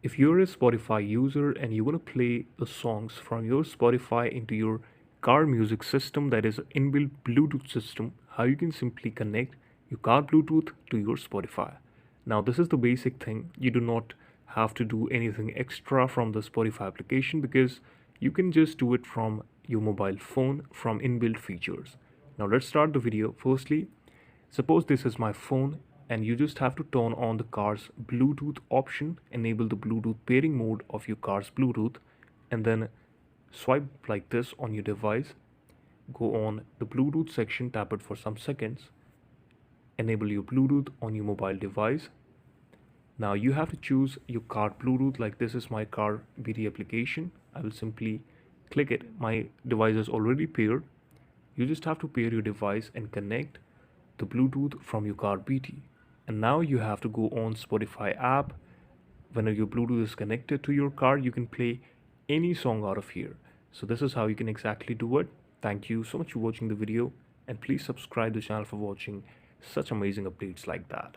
If you're a Spotify user and you want to play the songs from your Spotify into your car music system, that is an inbuilt Bluetooth system, how you can simply connect your car Bluetooth to your Spotify. Now, this is the basic thing. You do not have to do anything extra from the Spotify application because you can just do it from your mobile phone from inbuilt features. Now, let's start the video. Firstly, suppose this is my phone and you just have to turn on the car's Bluetooth option, enable the Bluetooth pairing mode of your car's Bluetooth, and then swipe like this on your device. Go on the Bluetooth section, tap it for some seconds, enable your Bluetooth on your mobile device. Now you have to choose your car Bluetooth, like this is my car BT application. I will simply click it. My device is already paired. You just have to pair your device and connect the Bluetooth from your car BT. And now you have to go on Spotify app. Whenever your Bluetooth is connected to your car, you can play any song out of here. So this is how you can exactly do it. Thank you so much for watching the video, and please subscribe the channel for watching such amazing updates like that.